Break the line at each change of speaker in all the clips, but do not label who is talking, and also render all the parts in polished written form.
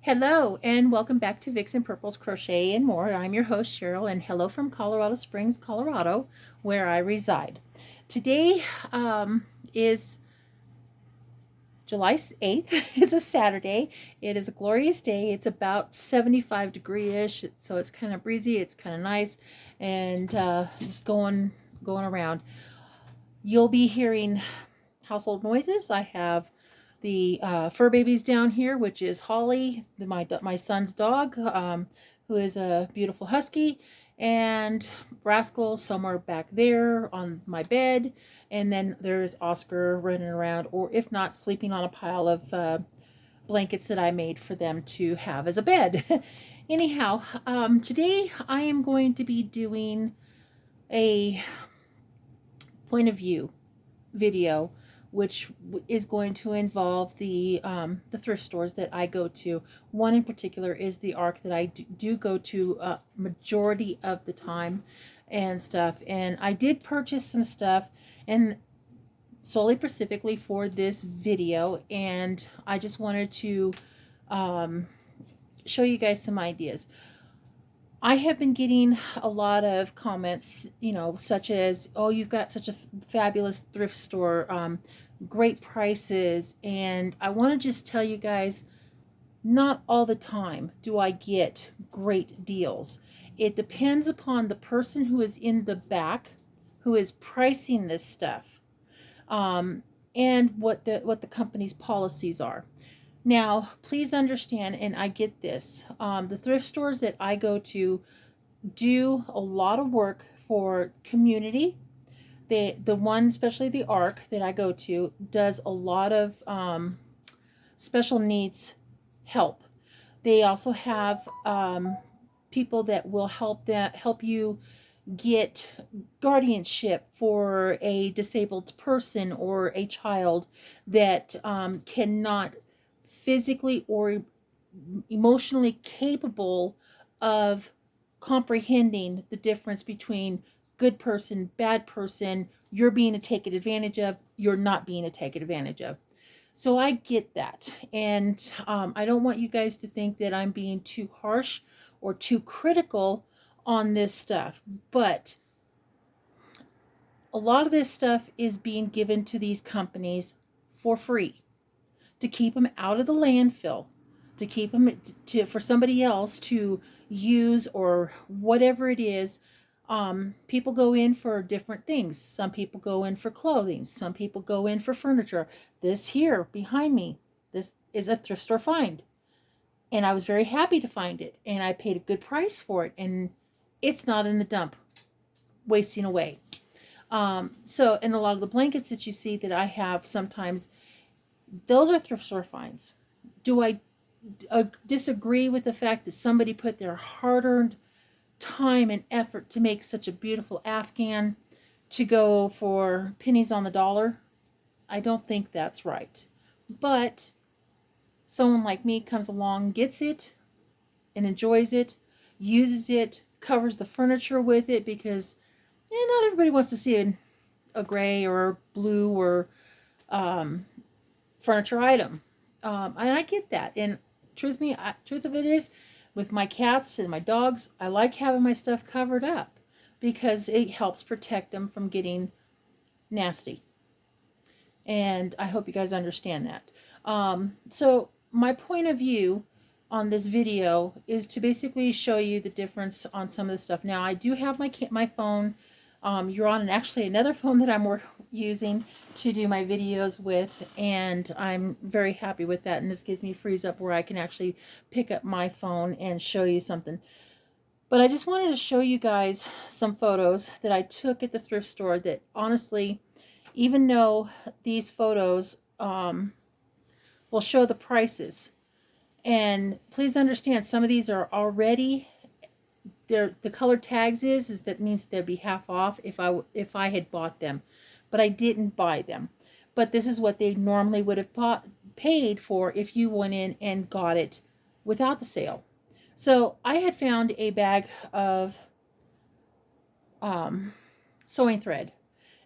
Hello and welcome back to Vixen Purple's Crochet and More. I'm your host Cheryl, and hello from Colorado Springs, Colorado, where I reside. Today is July 8th. It's a Saturday. It is a glorious day. It's about 75 degree-ish, so it's kind of breezy. It's kind of nice, and going around. You'll be hearing household noises. I have the fur babies down here, which is Holly, my son's dog, who is a beautiful husky, and Rascal somewhere back there on my bed, and then there's Oscar running around, or if not, sleeping on a pile of blankets that I made for them to have as a bed. Anyhow, today I am going to be doing a point of view video, which is going to involve the thrift stores that I go to. One in particular is the Ark that I do go to majority of the time and stuff. And I did purchase some stuff, and solely specifically for this video, and I just wanted to show you guys some ideas. I have been getting a lot of comments, such as, oh, you've got such a fabulous thrift store, great prices. And I want to just tell you guys, not all the time do I get great deals. It depends upon the person who is in the back, who is pricing this stuff, and what the company's policies are. Now, please understand, and I get this, the thrift stores that I go to do a lot of work for community. The one, especially the Ark that I go to, does a lot of special needs help. They also have people that will help you get guardianship for a disabled person or a child that cannot physically or emotionally capable of comprehending the difference between good person, bad person, you're being taken advantage of, you're not being taken advantage of. So I get that. And I don't want you guys to think that I'm being too harsh or too critical on this stuff. But a lot of this stuff is being given to these companies for free, to keep them out of the landfill, to keep them for somebody else to use, or whatever it is. People go in for different things. Some people go in for clothing. Some people go in for furniture. This here behind me, this is a thrift store find. And I was very happy to find it. And I paid a good price for it. And it's not in the dump, wasting away. And a lot of the blankets that you see that I have sometimes, those are thrift store finds. Do I disagree with the fact that somebody put their hard-earned time and effort to make such a beautiful Afghan to go for pennies on the dollar? I don't think that's right. But someone like me comes along, gets it, and enjoys it, uses it, covers the furniture with it, because not everybody wants to see a gray or blue or furniture item. And I get that. And truth of it is, with my cats and my dogs, I like having my stuff covered up because it helps protect them from getting nasty. And I hope you guys understand that. So my point of view on this video is to basically show you the difference on some of the stuff. Now, I do have my phone. You're on actually another phone that I'm using to do my videos with, and I'm very happy with that. And this gives me frees up where I can actually pick up my phone and show you something. But I just wanted to show you guys some photos that I took at the thrift store that, honestly, even though these photos will show the prices, and please understand, some of these are already the color tags is that means they'd be half off if I had bought them, but I didn't buy them. But this is what they normally would have paid for if you went in and got it without the sale. So I had found a bag of sewing thread,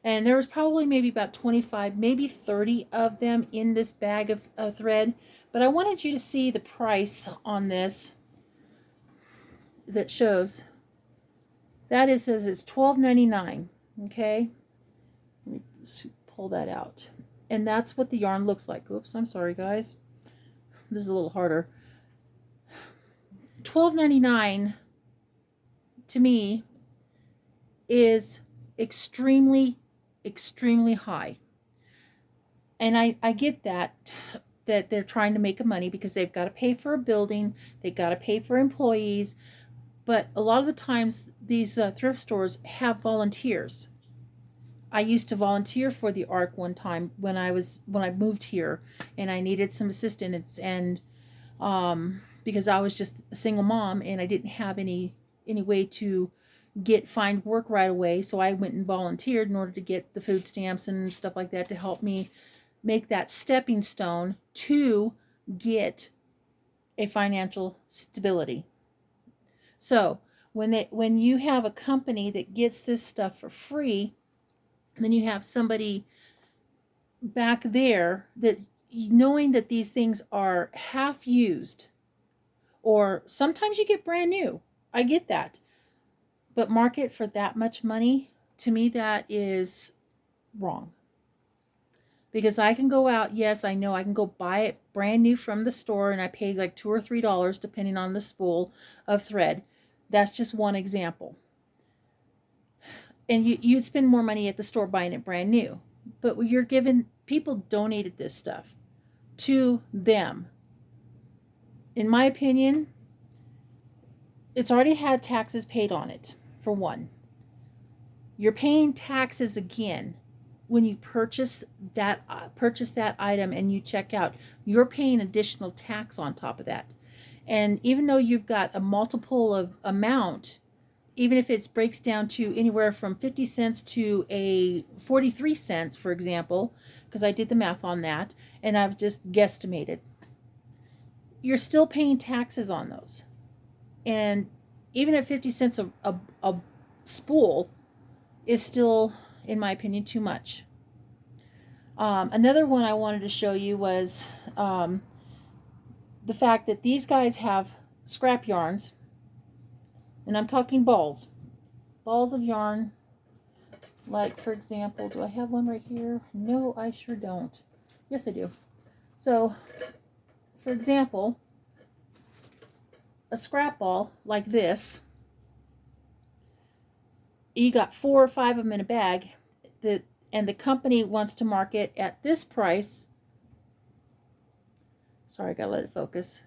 and there was probably maybe about 25, maybe 30 of them in this bag of thread. But I wanted you to see the price on this that shows. That is, says it's $12.99. Okay, let me pull that out, and that's what the yarn looks like. Oops, I'm sorry, guys. This is a little harder. $12.99 to me is extremely, extremely high, and I get that they're trying to make a money because they've got to pay for a building, they've got to pay for employees. But a lot of the times, these thrift stores have volunteers. I used to volunteer for the ARC one time when I moved here, and I needed some assistance, and because I was just a single mom and I didn't have any way to find work right away, so I went and volunteered in order to get the food stamps and stuff like that to help me make that stepping stone to get a financial stability. So when you have a company that gets this stuff for free, then you have somebody back there that, knowing that these things are half used, or sometimes you get brand new. I get that. But market for that much money, to me, that is wrong. Because I can go out, yes, I know I can go buy it brand new from the store, and I pay like $2 or $3 depending on the spool of thread. That's just one example. And you'd spend more money at the store buying it brand new. But you're given, people donated this stuff to them. In my opinion, it's already had taxes paid on it, for one. You're paying taxes again when you purchase that item and you check out. You're paying additional tax on top of that. And even though you've got a multiple of amount, even if it breaks down to anywhere from 50 cents to a 43 cents, for example, because I did the math on that, and I've just guesstimated, you're still paying taxes on those. And even at 50 cents a spool is still, in my opinion, too much. Another one I wanted to show you was the fact that these guys have scrap yarns, and I'm talking balls of yarn. Like, for example, do I have one right here? No, I sure don't. Yes, I do. So, for example, a scrap ball like this, you got 4 or 5 of them in a bag, and the company wants to market at this price. Sorry, I gotta let it focus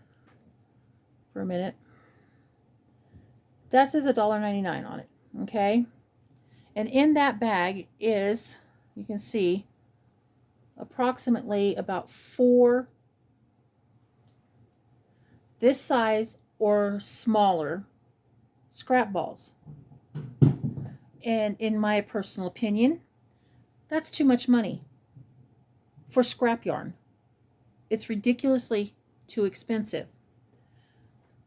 for a minute. That says $1.99 on it, okay? And in that bag is, you can see, approximately about 4 this size or smaller scrap balls. And in my personal opinion, that's too much money for scrap yarn. It's ridiculously too expensive.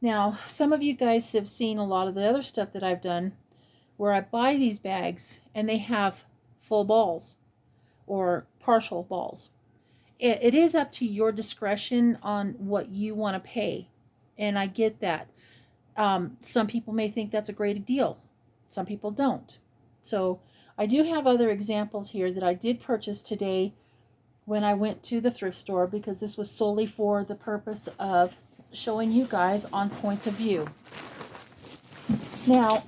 Now, some of you guys have seen a lot of the other stuff that I've done where I buy these bags and they have full balls or partial balls. It is up to your discretion on what you want to pay, and I get that. Some people may think that's a great deal. Some people don't. So I do have other examples here that I did purchase today when I went to the thrift store, because this was solely for the purpose of showing you guys on point of view. Now,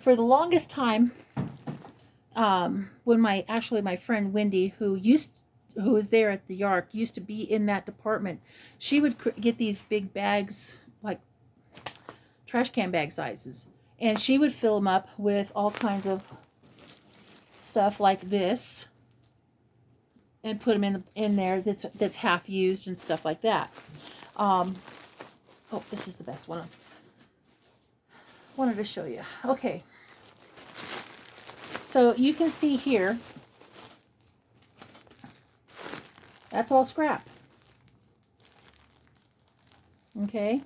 for the longest time, when my friend Wendy, who was there at the Yark, used to be in that department, she would get these big bags, like trash can bag sizes, and she would fill them up with all kinds of stuff like this, and put them in there that's half used and stuff like that. Oh, this is the best one. Wanted to show you. Okay. So you can see here, that's all scrap. Okay.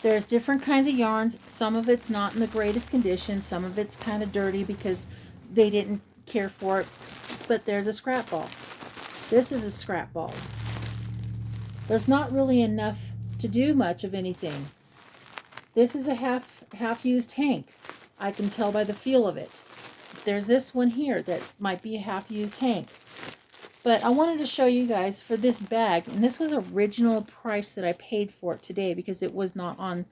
There's different kinds of yarns. Some of it's not in the greatest condition. Some of it's kind of dirty because they didn't care for it. But there's a scrap ball. This is a scrap ball. There's not really enough to do much of anything. This is a half used hank. I can tell by the feel of it. There's this one here that might be a half used hank. But I wanted to show you guys for this bag, and this was original price that I paid for it today because it was not on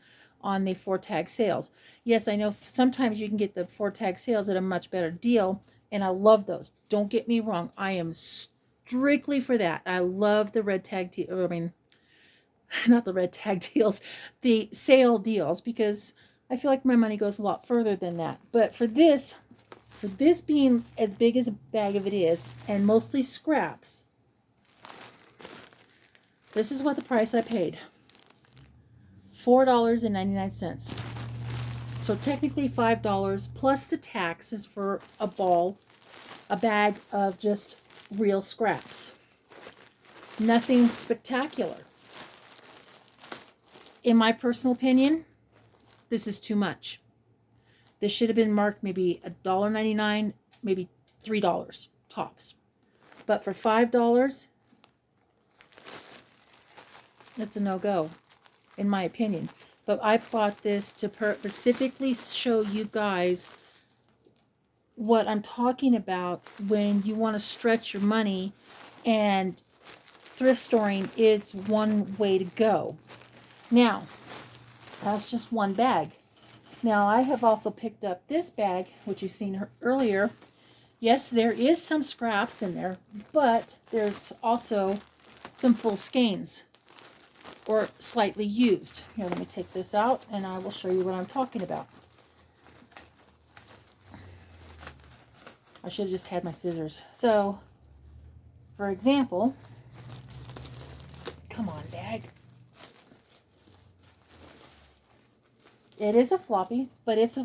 the 4-tag sales. Yes, I know sometimes you can get the 4-tag sales at a much better deal, and I love those. Don't get me wrong. I am strictly for that. I love the red tag not the red tag deals, the sale deals, because I feel like my money goes a lot further than that. But for this being as big as a bag of it is, and mostly scraps, this is what the price I paid. $4.99. So technically $5 plus the taxes for a bag of just real scraps. Nothing spectacular. In my personal opinion, this is too much. This should have been marked maybe $1.99, maybe $3 tops. But for $5, it's a no-go, in my opinion. But I bought this to specifically show you guys what I'm talking about when you want to stretch your money, and thrift storing is one way to go. Now, that's just one bag. Now, I have also picked up this bag, which you've seen earlier. Yes, there is some scraps in there, but there's also some full skeins or slightly used. Here, let me take this out and I will show you what I'm talking about. I should have just had my scissors. So, for example, come on, bag. It is a floppy, but it's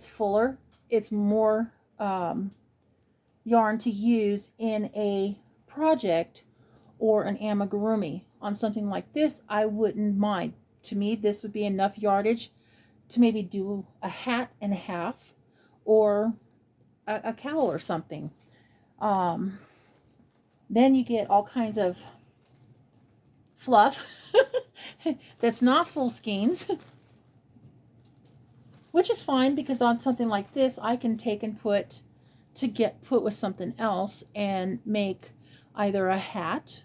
fuller. It's more yarn to use in a project or an amigurumi. On something like this, I wouldn't mind. To me, this would be enough yardage to maybe do a hat and a half or a cowl or something. Then you get all kinds of fluff that's not full skeins. Which is fine, because on something like this, I can take and put with something else and make either a hat,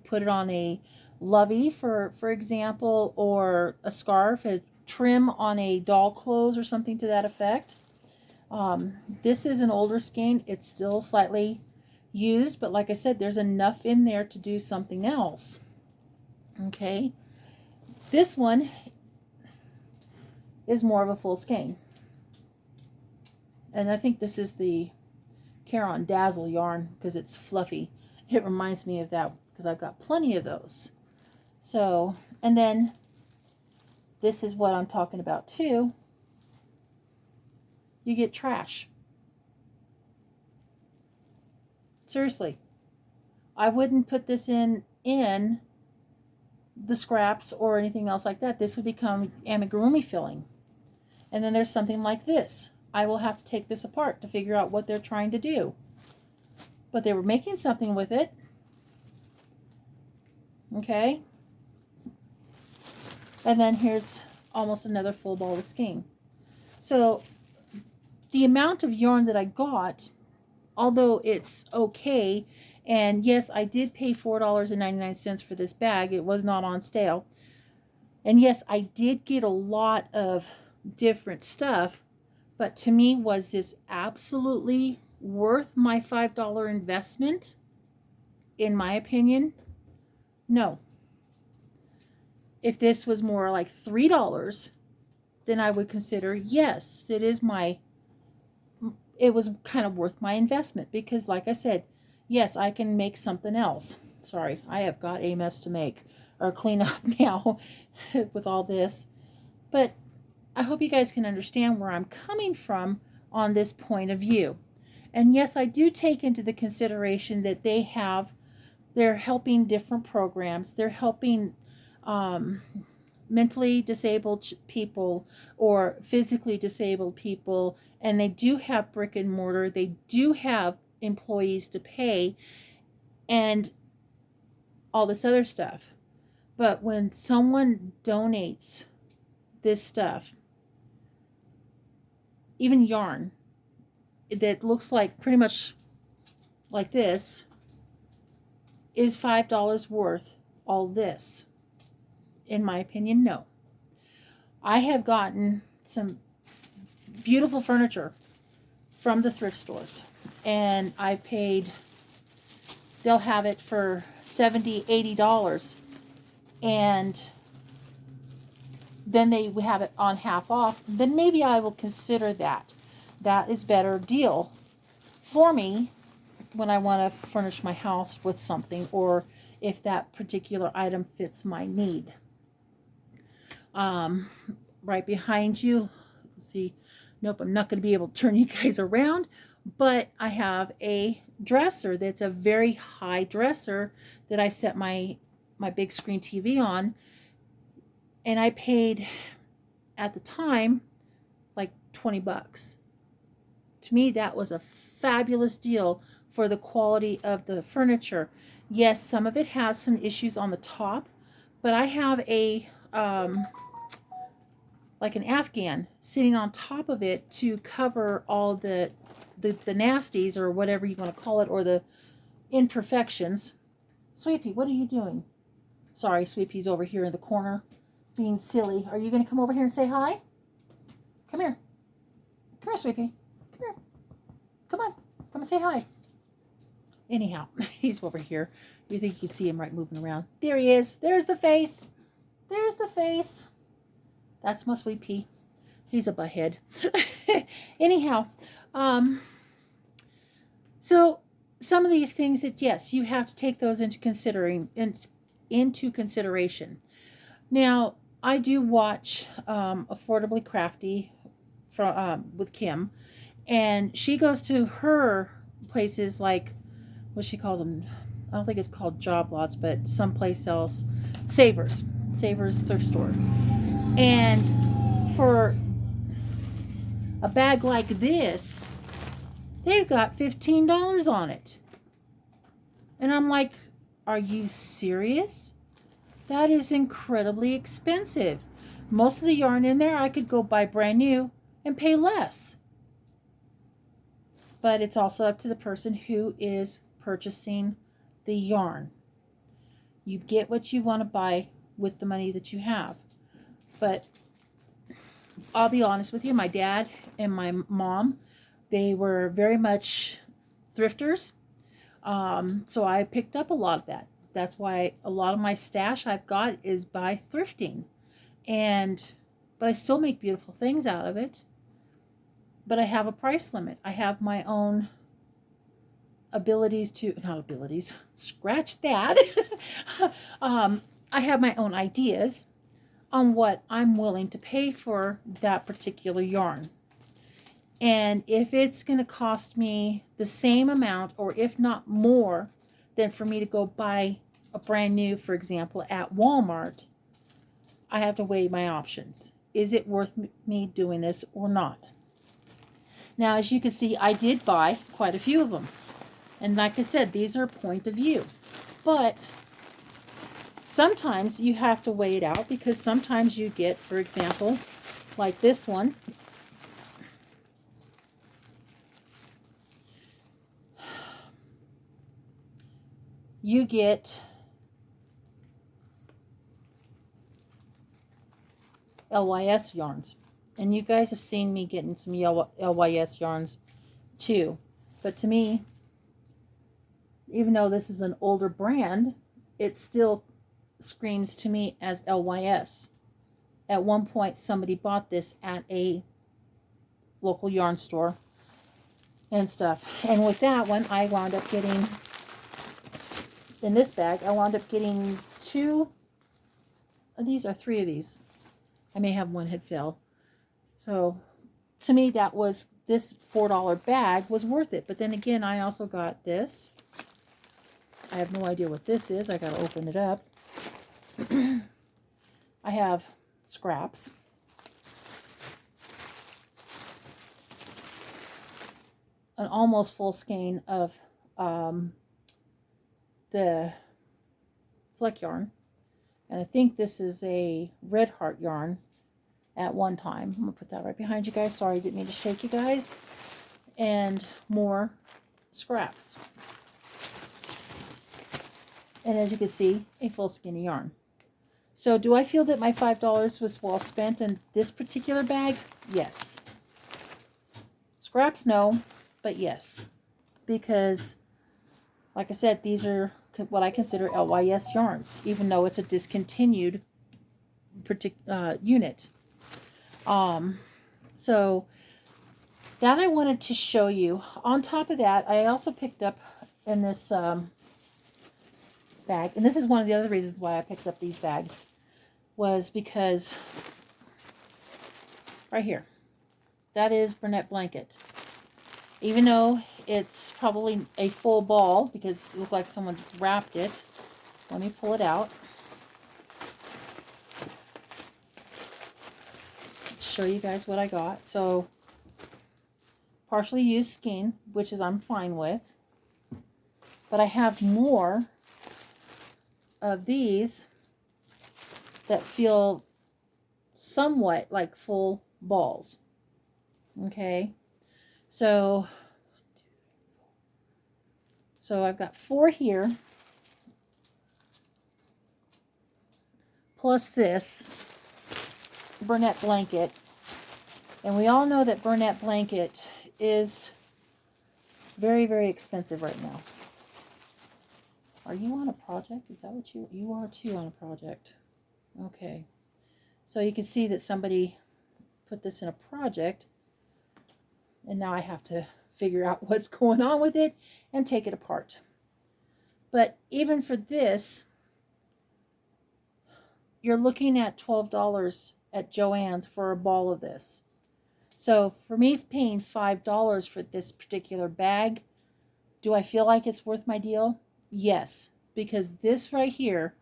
put it on a lovey, for example, or a scarf, a trim on a doll clothes or something to that effect. This is an older skein. It's still slightly used, but like I said, there's enough in there to do something else. Okay. This one is more of a full skein. And I think this is the Caron Dazzle yarn because it's fluffy. It reminds me of that because I've got plenty of those. So, and then this is what I'm talking about too. You get trash. Seriously. I wouldn't put this in the scraps or anything else like that. This would become amigurumi filling. And then there's something like this. I will have to take this apart to figure out what they're trying to do. But they were making something with it. Okay. And then here's almost another full ball of skein. So the amount of yarn that I got, although it's okay, and yes, I did pay $4.99 for this bag. It was not on sale. And yes, I did get a lot of different stuff, but to me, was this absolutely worth my $5 investment? In my opinion, no. If this was more like $3, then I would consider, yes, it was kind of worth my investment, because like I said, yes, I can make something else. Sorry, I have got a mess to make or clean up now with all this. But I hope you guys can understand where I'm coming from on this point of view. And yes, I do take into the consideration that they're helping different programs. They're helping mentally disabled people or physically disabled people, and they do have brick and mortar. They do have employees to pay, and all this other stuff. But when someone donates this stuff, even yarn that looks like pretty much like this, is $5 worth all this? In my opinion, no. I have gotten some beautiful furniture from the thrift stores, and I paid, they'll have it for $70, $80, and then they have it on half off. Then maybe I will consider that. That is better deal for me when I want to furnish my house with something, or if that particular item fits my need. Right behind you, see, nope, I'm not going to be able to turn you guys around, but I have a dresser that's a very high dresser that I set my big screen TV on, and I paid at the time like $20. To me, that was a fabulous deal for the quality of the furniture. Yes, some of it has some issues on the top, but I have a like an Afghan sitting on top of it to cover all the nasties, or whatever you want to call it, or the imperfections. Sweet Pea, what are you doing? Sorry, Sweet Pea's over here in the corner being silly. Are you going to come over here and say hi? Come here. Come here, Sweet Pea. Come here. Come on. Come and say hi. Anyhow, he's over here. You think you can see him right moving around. There he is. There's the face. There's the face. That's my Sweet Pea. He's a butthead. Anyhow, so some of these things that, yes, you have to take those into consideration. Now, I do watch Affordably Crafty with Kim, and she goes to her places like, what she calls them, I don't think it's called Job Lots, but someplace else, Savers thrift store. And for a bag like this, they've got $15 on it. And I'm like, are you serious? That is incredibly expensive. Most of the yarn in there, I could go buy brand new and pay less. But it's also up to the person who is purchasing the yarn. You get what you want to buy with the money that you have. But I'll be honest with you, my dad and my mom, they were very much thrifters. So I picked up a lot of that. That's why a lot of my stash I've got is by thrifting. But I still make beautiful things out of it. But I have a price limit. I have my own scratch that. I have my own ideas on what I'm willing to pay for that particular yarn. And if it's going to cost me the same amount, or if not more, than for me to go buy a brand new, for example, at Walmart, I have to weigh my options. Is it worth me doing this or not? Now, as you can see, I did buy quite a few of them. And like I said, these are point of views. But sometimes you have to weigh it out, because sometimes you get, for example, like this one. You get LYS yarns. And you guys have seen me getting some LYS yarns too. But to me, even though this is an older brand, it still screams to me as LYS. At one point, somebody bought this at a local yarn store and stuff. And with that one, I wound up getting, in this bag, I wound up getting 2 of these, or 3 of these. I may have one had fell. So to me, that was, this $4 bag was worth it. But then again, I also got this. I have no idea what this is. I got to open it up. I have scraps. An almost full skein of the fleck yarn. And I think this is a red heart yarn at one time. I'm going to put that right behind you guys. Sorry, I didn't mean to shake you guys. And more scraps. And as you can see, a full skein of yarn. So do I feel that my $5 was well spent in this particular bag? Yes. Scraps, no, but yes. Because, like I said, these are what I consider LYS yarns, even though it's a discontinued unit. So that I wanted to show you. On top of that, I also picked up in this bag, and this is one of the other reasons why I picked up these bags, was because right here, that is Bernette blanket. Even though it's probably a full ball because it looked like someone wrapped it. Let me pull it out. Show you guys what I got. So, partially used skein, which is I'm fine with. But I have more of these that feel somewhat like full balls. Okay. So I've got 4 here, plus this Bernette blanket. And we all know that Bernette blanket is very, very expensive right now. Are you on a project? Is that what you are too on a project? Okay. So you can see that somebody put this in a project, and now I have to figure out what's going on with it and take it apart. But even for this, you're looking at $12 at Joann's for a ball of this. So for me paying $5 for this particular bag, do I feel like it's worth my deal? Yes, because this right here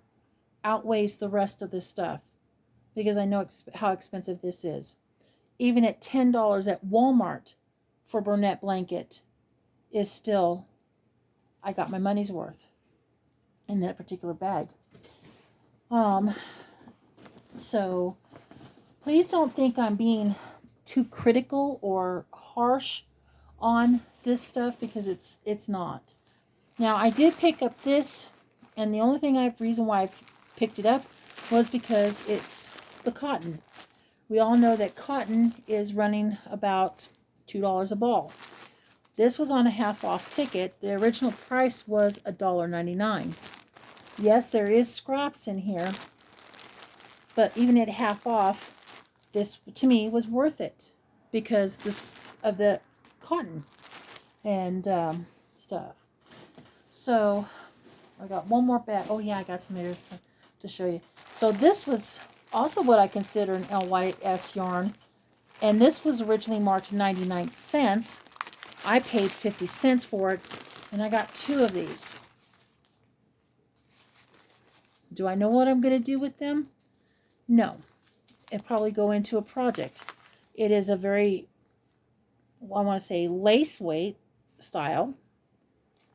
outweighs the rest of this stuff, because I know how expensive this is. Even at $10 at Walmart for Bernette blanket is still, I got my money's worth in that particular bag. So please don't think I'm being too critical or harsh on this stuff, because it's not. Now I did pick up this, and the only reason why I picked it up was because it's the cotton. We all know that cotton is running about $2 a ball. This was on a half off ticket. The original price was $1.99. Yes, there is scraps in here, but even at half off, this to me was worth it because of the cotton and stuff. So I got one more bag. Oh yeah, I got some ears to show you. So this was also what I consider an LYS yarn, and this was originally marked 99 cents. I paid 50 cents for it, and I got 2 of these. Do I know what I'm going to do with them? No. It'll probably go into a project. It is a very, I want to say, lace weight style.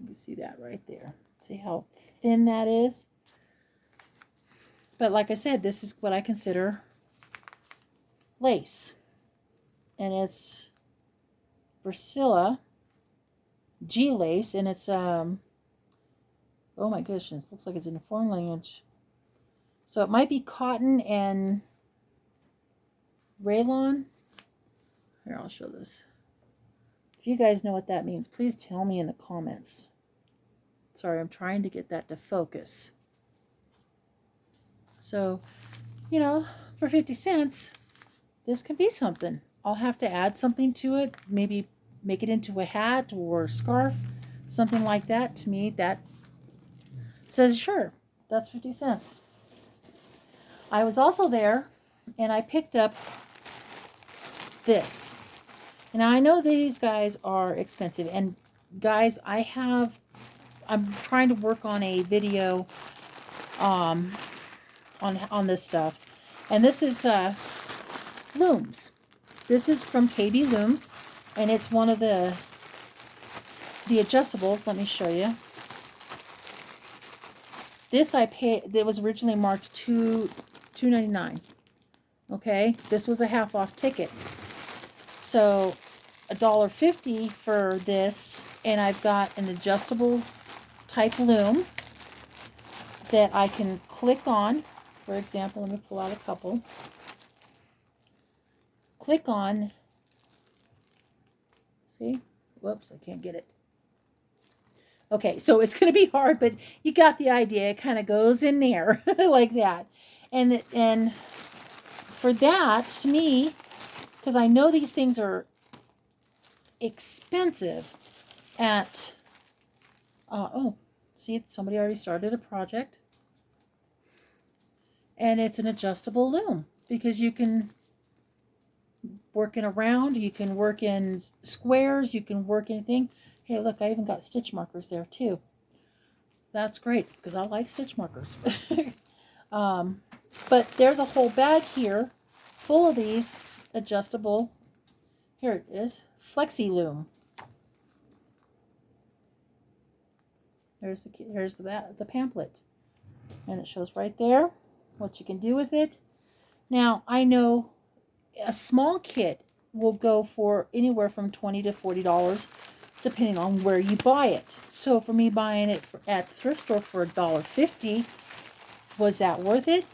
You can see that right there. See how thin that is? But like I said, this is what I consider lace. And it's Priscilla G lace, and it's oh my goodness, looks like it's in a foreign language. So it might be cotton and rayon. Here, I'll show this. If you guys know what that means, please tell me in the comments. Sorry, I'm trying to get that to focus. So, you know, for 50 cents, this can be something. I'll have to add something to it, maybe make it into a hat or a scarf, something like that. To me, that says, sure, that's 50 cents. I was also there, and I picked up this. And I know these guys are expensive. And guys, I'm trying to work on a video on this stuff. And this is looms. This is from KB Looms, and it's one of the adjustables. Let me show you. This I paid, that was originally marked $2.99. Okay, this was a half off ticket. So $1.50 for this, and I've got an adjustable type loom that I can click on. For example, let me pull out a couple. Click on. See? Whoops, I can't get it. Okay, so it's going to be hard, but you got the idea. It kind of goes in there like that. And for that, to me, because I know these things are expensive at, oh, see, somebody already started a project. And it's an adjustable loom because you can work in a round, you can work in squares, you can work anything. Hey, look, I even got stitch markers there too. That's great because I like stitch markers. But there's a whole bag here full of these adjustable, here it is, flexi loom. Here's the pamphlet, and it shows right there what you can do with it. Now, I know a small kit will go for anywhere from $20 to $40, depending on where you buy it. So for me buying it at the thrift store for $1.50, was that worth it?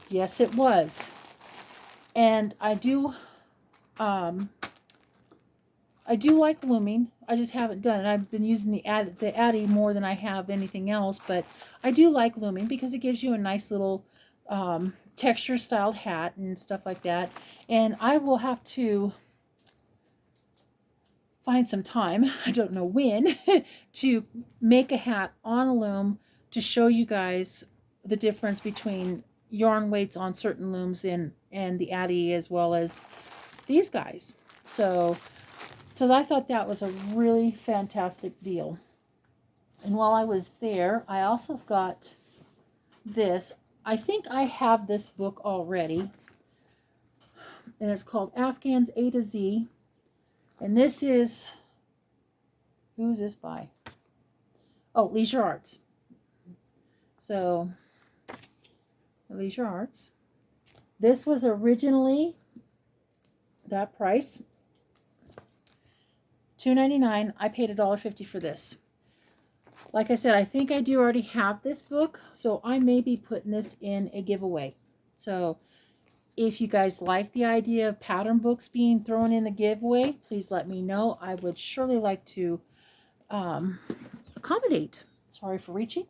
Yes, it was. And I do like looming. I just haven't done it. I've been using the Addy more than I have anything else, but I do like looming because it gives you a nice little texture styled hat and stuff like that. And I will have to find some time, I don't know when, to make a hat on a loom to show you guys the difference between yarn weights on certain looms and the Addy as well as these guys. So I thought that was a really fantastic deal. And while I was there, I also got this. I think I have this book already. And it's called Afghans A to Z. And this is, who's this by? Oh, Leisure Arts. So, Leisure Arts. This was originally that price. $2.99. I paid $1.50 for this. Like I said, I think I do already have this book, so I may be putting this in a giveaway. So if you guys like the idea of pattern books being thrown in the giveaway, please let me know. I would surely like to accommodate. Sorry for reaching.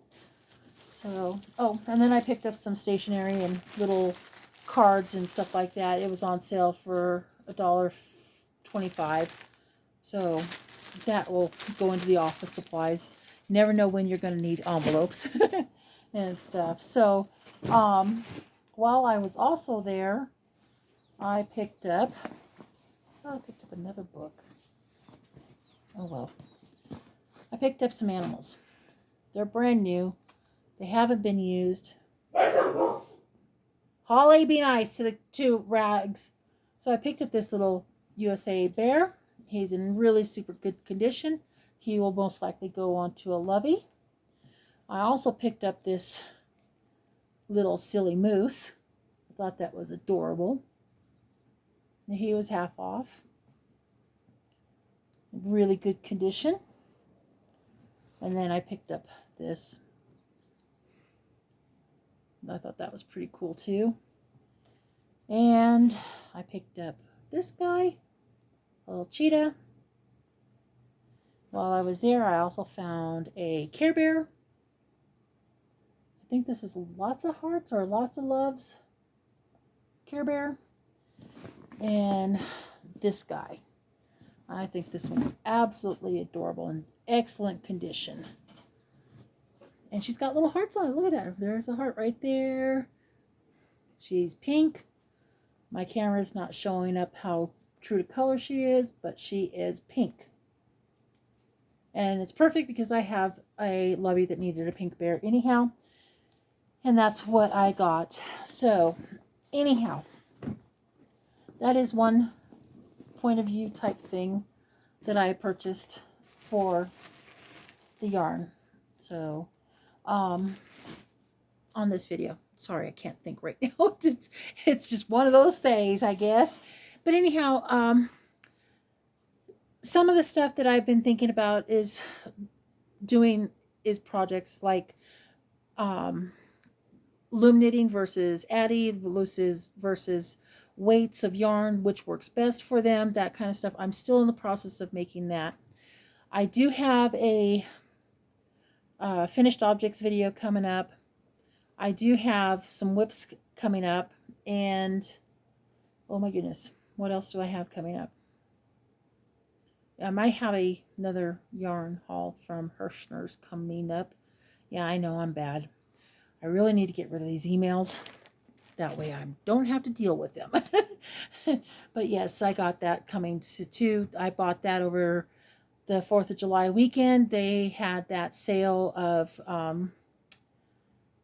So, oh, and then I picked up some stationery and little cards and stuff like that. It was on sale for $1.25. So that will go into the office supplies. Never know when you're going to need envelopes and stuff. So while I was also there, I picked up another book. Oh well. I picked up some animals. They're brand new. They haven't been used. Holly, be nice to the two Rags. So I picked up this little USA bear. He's in really super good condition. He will most likely go on to a lovey. I also picked up this little silly moose. I thought that was adorable. And he was half off. Really good condition. And then I picked up this. I thought that was pretty cool too. And I picked up this guy. A little cheetah. While I was there, I also found a Care Bear. I think this is lots of hearts or lots of loves. Care Bear. And this guy. I think this one's absolutely adorable and excellent condition. And she's got little hearts on it. Look at that. There's a heart right there. She's pink. My camera's not showing up how true to color she is, but she is pink. And it's perfect because I have a lovey that needed a pink bear anyhow. And that's what I got. So, anyhow, that is one point of view type thing that I purchased for the yarn. So, on this video. Sorry, I can't think right now. It's just one of those days, I guess. But anyhow, some of the stuff that I've been thinking about is projects like loom knitting versus addy versus weights of yarn, which works best for them, that kind of stuff. I'm still in the process of making that. I do have a finished objects video coming up. I do have some whips coming up, and oh my goodness, what else do I have coming up? I might have another yarn haul from Hirschner's coming up. Yeah, I know I'm bad. I really need to get rid of these emails. That way I don't have to deal with them. But yes, I got that coming too. I bought that over the 4th of July weekend. They had that sale of,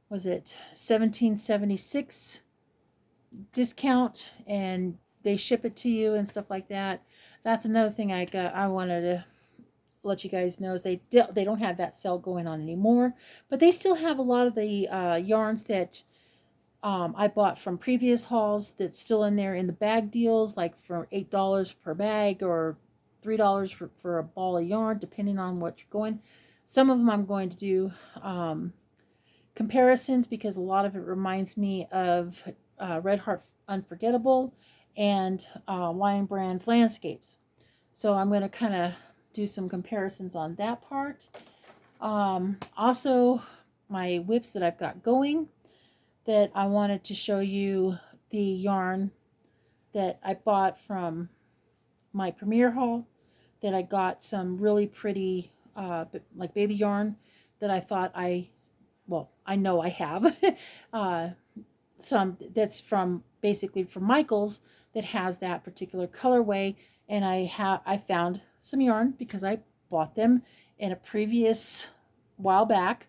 was it $17.76 discount, and they ship it to you and stuff like that. That's another thing I wanted to let you guys know is they don't have that sale going on anymore, but they still have a lot of the yarns that I bought from previous hauls that's still in there in the bag deals, like for $8 per bag or $3 for a ball of yarn, depending on what you're going. Some of them I'm going to do comparisons because a lot of it reminds me of Red Heart Unforgettable and Lion Brand's Landscapes. So I'm going to kind of do some comparisons on that part. Also, my whips that I've got going, that I wanted to show you the yarn that I bought from my premiere haul, that I got some really pretty like baby yarn that I thought I know I have some that's from basically from Michael's that has that particular colorway, and I found some yarn because I bought them in a previous while back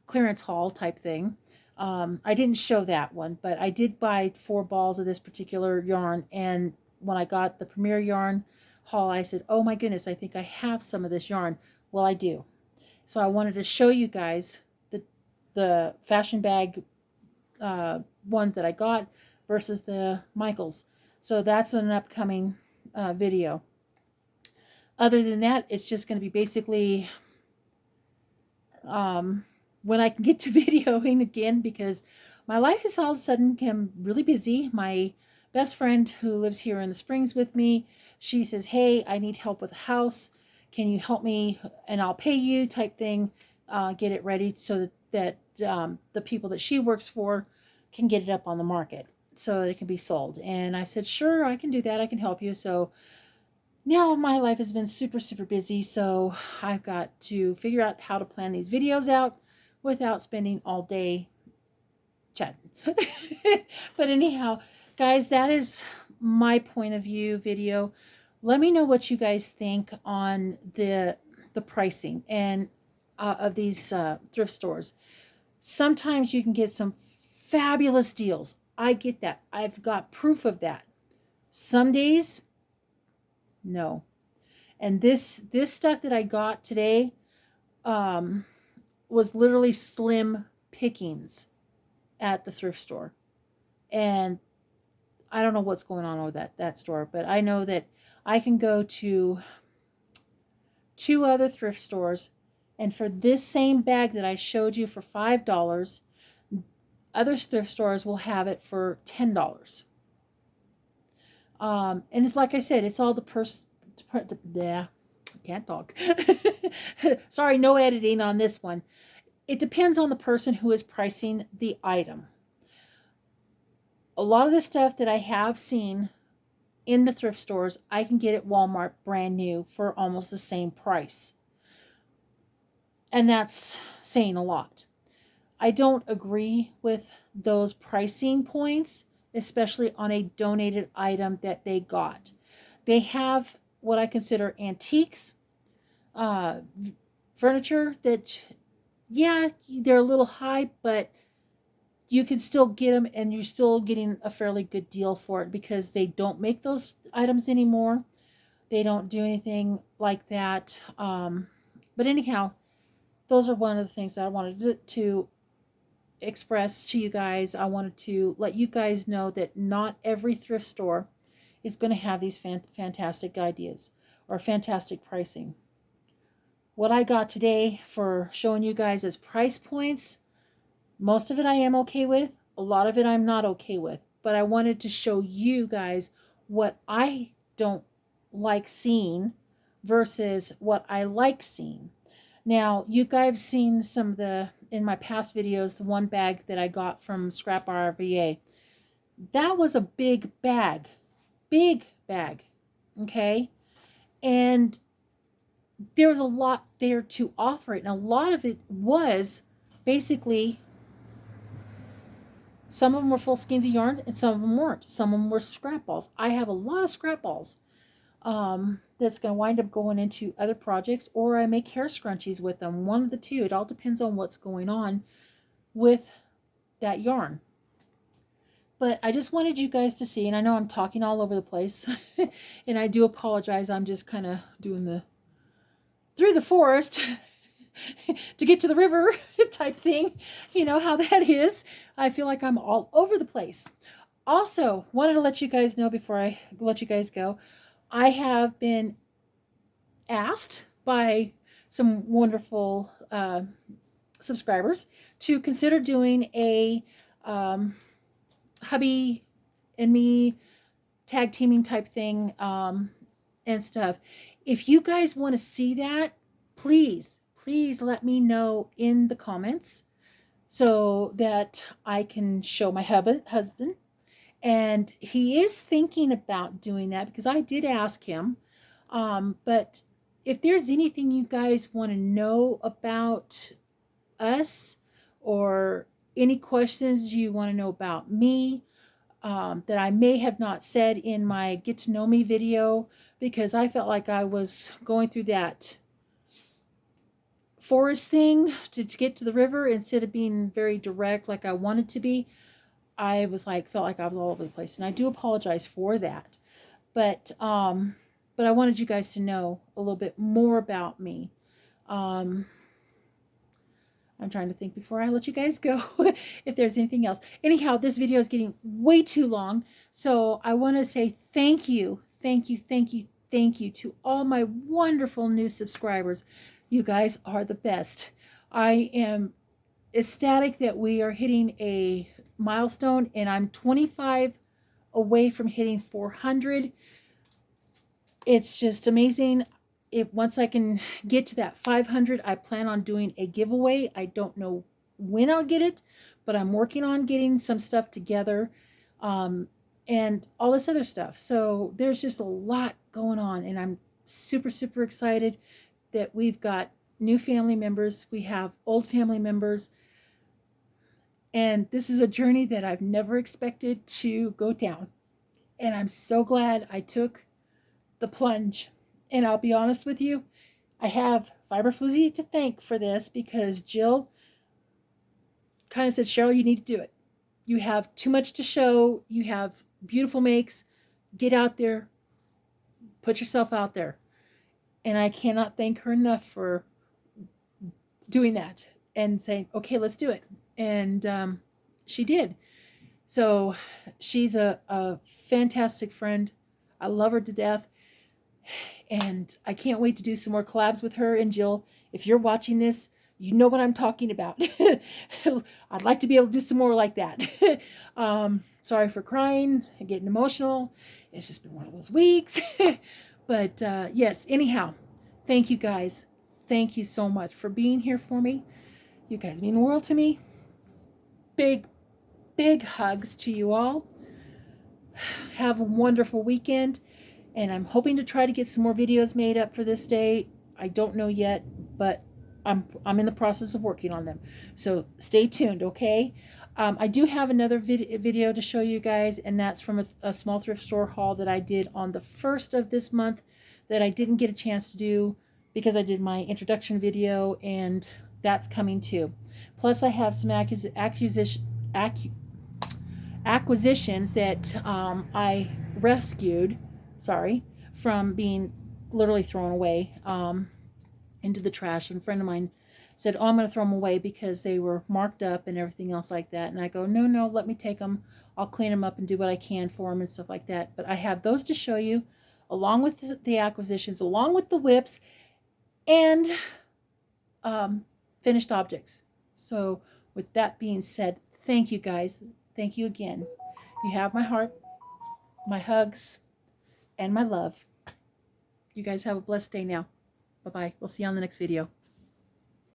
clearance haul type thing. I didn't show that one, but I did buy 4 balls of this particular yarn, and when I got the Premier Yarn haul, I said, oh my goodness, I think I have some of this yarn. Well, I do. So I wanted to show you guys the fashion bag ones that I got versus the Michaels. So that's an upcoming video. Other than that, it's just going to be basically when I can get to videoing again, because my life has all of a sudden become really busy. My best friend who lives here in the Springs with me, she says, hey, I need help with the house. Can you help me and I'll pay you type thing, get it ready so that the people that she works for can get it up on the market so that it can be sold. And I said, sure, I can do that. I can help you. So now my life has been super, super busy. So I've got to figure out how to plan these videos out without spending all day chatting. But anyhow, guys, that is my point of view video. Let me know what you guys think on the pricing and of these thrift stores. Sometimes you can get some fabulous deals. I get that. I've got proof of that. Some days, no. And this stuff that I got today was literally slim pickings at the thrift store. And I don't know what's going on with that store, but I know that I can go to 2 other thrift stores, and for this same bag that I showed you for $5, other thrift stores will have it for $10. And it's like I said, it's all yeah, I can't talk. Sorry, no editing on this one. It depends on the person who is pricing the item. A lot of the stuff that I have seen in the thrift stores, I can get at Walmart brand new for almost the same price. And that's saying a lot. I don't agree with those pricing points, especially on a donated item that they got. They have what I consider antiques, furniture that, yeah, they're a little high, but you can still get them and you're still getting a fairly good deal for it because they don't make those items anymore. They don't do anything like that. But anyhow, those are one of the things that I wanted to express to you guys, I wanted to let you guys know that not every thrift store is going to have these fantastic ideas or fantastic pricing. What I got today for showing you guys as price points, most of it I am okay with. A lot of it I'm not okay with. But I wanted to show you guys what I don't like seeing versus what I like seeing. Now, you guys seen some of the, in my past videos, the one bag that I got from Scrap RVA. That was a big bag. Big bag. Okay? And there was a lot there to offer it. And a lot of it was basically, some of them were full skeins of yarn and some of them weren't. Some of them were scrap balls. I have a lot of scrap balls that's going to wind up going into other projects, or I make hair scrunchies with them. One of the two. It all depends on what's going on with that yarn. But I just wanted you guys to see, and I know I'm talking all over the place, and I do apologize. I'm just kind of doing the through the forest to get to the river type thing. You know how that is. I feel like I'm all over the place. Also, wanted to let you guys know before I let you guys go, I have been asked by some wonderful subscribers to consider doing a hubby and me tag teaming type thing and stuff. If you guys want to see that, please let me know in the comments so that I can show my husband. And he is thinking about doing that because I did ask him. But if there's anything you guys want to know about us, or any questions you want to know about me that I may have not said in my get to know me video, because I felt like I was going through that forest thing to get to the river instead of being very direct like I wanted to be. I was like, felt like I was all over the place, and I do apologize for that. But I wanted you guys to know a little bit more about me. I'm trying to think before I let you guys go if there's anything else. Anyhow, this video is getting way too long, so I want to say thank you to all my wonderful new subscribers. You guys are the best. I am ecstatic that we are hitting a milestone, and I'm 25 away from hitting 400. It's just amazing. Once I can get to that 500, I plan on doing a giveaway. I don't know when I'll get it, but I'm working on getting some stuff together and all this other stuff. So there's just a lot going on, and I'm super excited that we've got new family members. We have old family members. And this is a journey that I've never expected to go down. And I'm so glad I took the plunge. And I'll be honest with you, I have Fiber Floozy to thank for this, because Jill kind of said, Cheryl, you need to do it. You have too much to show. You have beautiful makes. Get out there. Put yourself out there. And I cannot thank her enough for doing that and saying, okay, let's do it. And she did. So she's a fantastic friend. I love her to death. And I can't wait to do some more collabs with her. And Jill, if you're watching this, you know what I'm talking about. I'd like to be able to do some more like that. Sorry for crying and getting emotional. It's just been one of those weeks. But yes, anyhow, thank you guys. Thank you so much for being here for me. You guys mean the world to me. Big hugs to you all. Have a wonderful weekend, and I'm hoping to try to get some more videos made up for this day. I don't know yet, but I'm in the process of working on them. So stay tuned, okay? I do have another video to show you guys, and that's from a small thrift store haul that I did on the 1st of this month that I didn't get a chance to do because I did my introduction video, and that's coming too. Plus, I have some acquisitions that I rescued, from being literally thrown away into the trash. And a friend of mine said, oh, I'm going to throw them away because they were marked up and everything else like that. And I go, no, no, let me take them. I'll clean them up and do what I can for them and stuff like that. But I have those to show you, along with the acquisitions, along with the whips, and finished objects. So with that being said, thank you guys. Thank you again. You have my heart, my hugs, and my love. You guys have a blessed day now. Bye-bye. We'll see you on the next video.